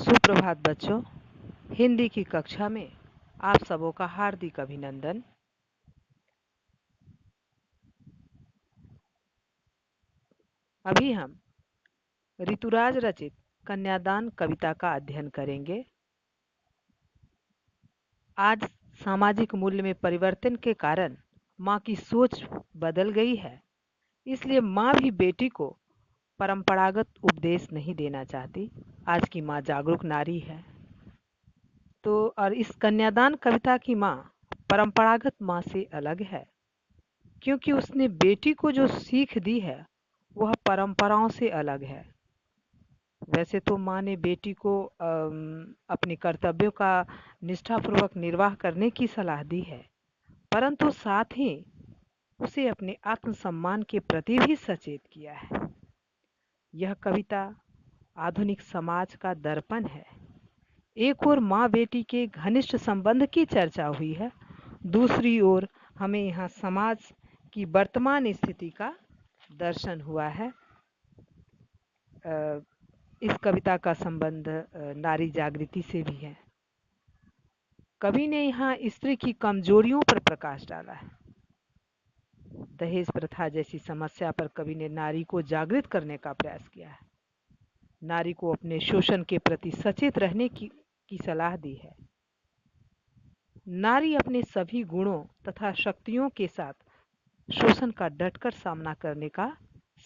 सुप्रभात बच्चों। हिंदी की कक्षा में आप सबों का हार्दिक अभिनंदन। अभी हम ऋतुराज रचित कन्यादान कविता का अध्ययन करेंगे। आज सामाजिक मूल्य में परिवर्तन के कारण माँ की सोच बदल गई है, इसलिए माँ भी बेटी को परंपरागत उपदेश नहीं देना चाहती। आज की माँ जागरूक नारी है। तो और इस कन्यादान कविता की माँ परंपरागत माँ से अलग है, क्योंकि उसने बेटी को जो सीख दी है वह परंपराओं से अलग है। वैसे तो माँ ने बेटी को अपने कर्तव्यों का निष्ठापूर्वक निर्वाह करने की सलाह दी है, परंतु साथ ही उसे अपने आत्मसम्मान के प्रति भी सचेत किया है। यह कविता आधुनिक समाज का दर्पण है। एक ओर माँ बेटी के घनिष्ठ संबंध की चर्चा हुई है, दूसरी ओर हमें यहाँ समाज की वर्तमान स्थिति का दर्शन हुआ है। इस कविता का संबंध नारी जागृति से भी है। कवि ने यहाँ स्त्री की कमजोरियों पर प्रकाश डाला है। दहेज प्रथा जैसी समस्या पर कवि ने नारी को जागृत करने का प्रयास किया है। नारी को अपने शोषण के प्रति सचेत रहने की सलाह दी है। नारी अपने सभी गुणों तथा शक्तियों के साथ शोषण का डटकर सामना करने का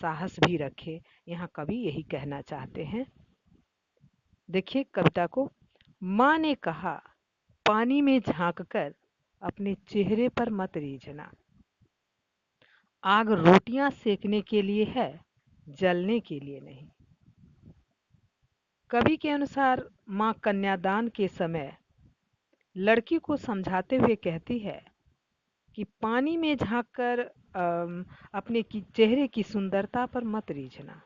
साहस भी रखे। यहाँ कवि यही कहना चाहते हैं। देखिए कविता को। माँ ने कहा, पानी में झांककर अपने चेहरे पर मत रीझना। आग रोटियां सेकने के लिए है, जलने के लिए नहीं। कवि के अनुसार माँ कन्यादान के समय लड़की को समझाते हुए कहती है कि पानी में झांककर अपने चेहरे की सुंदरता पर मत रीझना।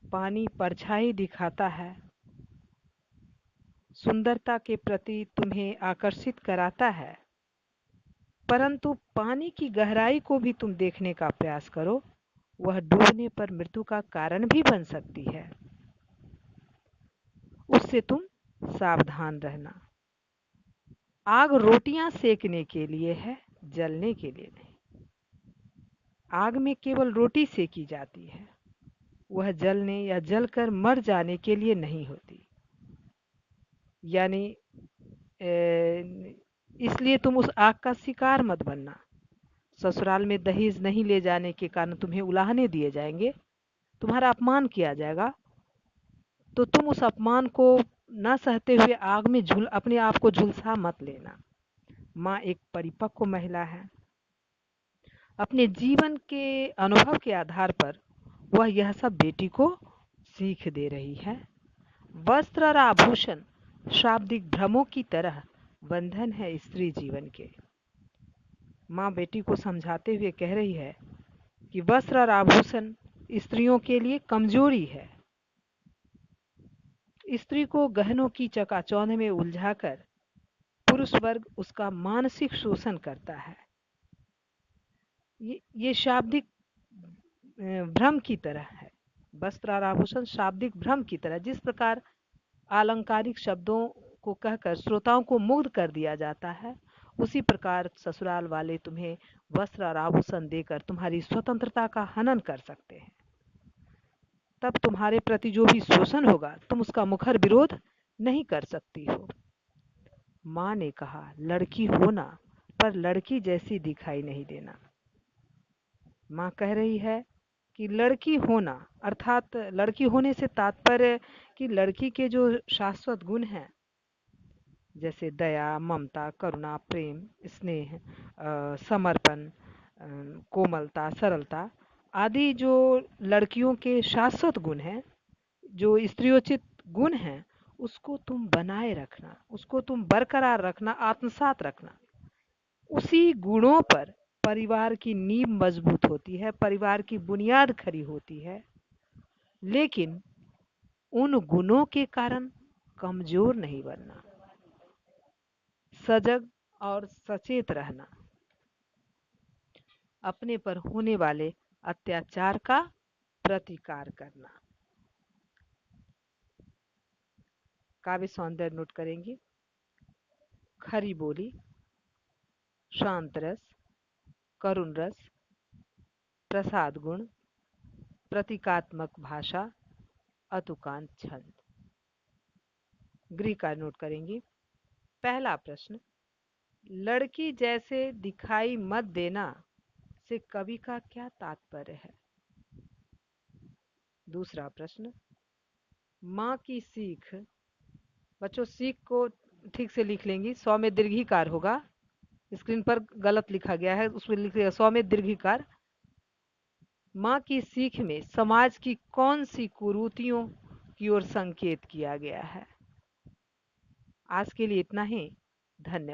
पानी परछाई दिखाता है, सुंदरता के प्रति तुम्हें आकर्षित कराता है, परंतु पानी की गहराई को भी तुम देखने का प्रयास करो। वह डूबने पर मृत्यु का कारण भी बन सकती है। उससे तुम सावधान रहना। आग रोटियां सेकने के लिए है, जलने के लिए नहीं। आग में केवल रोटी सेकी जाती है, वह जलने या जलकर मर जाने के लिए नहीं होती। यानी इसलिए तुम उस आग का शिकार मत बनना। ससुराल में दहेज नहीं ले जाने के कारण तुम्हें उलाहने दिए जाएंगे, तुम्हारा अपमान किया जाएगा, तो तुम उस अपमान को न सहते हुए आग में अपने आप को झुलसा मत लेना। माँ एक परिपक्व महिला है। अपने जीवन के अनुभव के आधार पर वह यह सब बेटी को सीख दे रही है। वस्त्र और आभूषण शाब्दिक भ्रमों की तरह बंधन है स्त्री जीवन के। माँ बेटी को समझाते हुए कह रही है कि वस्त्र और आभूषण स्त्रियों के लिए कमजोरी है। स्त्री को गहनों की चकाचौंध में उलझाकर पुरुष वर्ग उसका मानसिक शोषण करता है। ये शाब्दिक भ्रम की तरह है। वस्त्र और आभूषण शाब्दिक भ्रम की तरह, जिस प्रकार आलंकारिक शब्दों को कहकर श्रोताओं को मुग्ध कर दिया जाता है, उसी प्रकार ससुराल वाले तुम्हें वस्त्र और आभूषण देकर तुम्हारी स्वतंत्रता का हनन कर सकते हैं। तब तुम्हारे प्रति जो भी शोषण होगा तुम उसका मुखर विरोध नहीं कर सकती हो। माँ ने कहा, लड़की होना पर लड़की जैसी दिखाई नहीं देना। माँ कह रही है कि लड़की होना अर्थात लड़की होने से तात्पर्य कि लड़की के जो शाश्वत गुण हैं, जैसे दया, ममता, करुणा, प्रेम, स्नेह, समर्पण, कोमलता, सरलता आदि जो लड़कियों के शाश्वत गुण हैं, जो स्त्रियोचित गुण हैं, उसको तुम बनाए रखना, उसको तुम बरकरार रखना, आत्मसात रखना। उसी गुणों पर परिवार की नींव मजबूत होती है, परिवार की बुनियाद खड़ी होती है। लेकिन उन गुणों के कारण कमजोर नहीं बनना, सजग और सचेत रहना, अपने पर होने वाले अत्याचार का प्रतिकार करना। काव्य सौंदर्य नोट करेंगी। खरी बोली, शांत रस, करुण रस, प्रसाद गुण, प्रतीकात्मक भाषा, अतुकांत छंद। गृह कार्य नोट करेंगी। पहला प्रश्न, लड़की जैसे दिखाई मत देना से कवि का क्या तात्पर्य है? दूसरा प्रश्न, माँ की सीख, बच्चों सीख को ठीक से लिख लेंगी, 100 में दीर्घिकार होगा, स्क्रीन पर गलत लिखा गया है, उसमें लिखिएगा 100 में दीर्घिकार। माँ की सीख में समाज की कौन सी कुरीतियों की ओर संकेत किया गया है? आज के लिए इतना ही। धन्यवाद।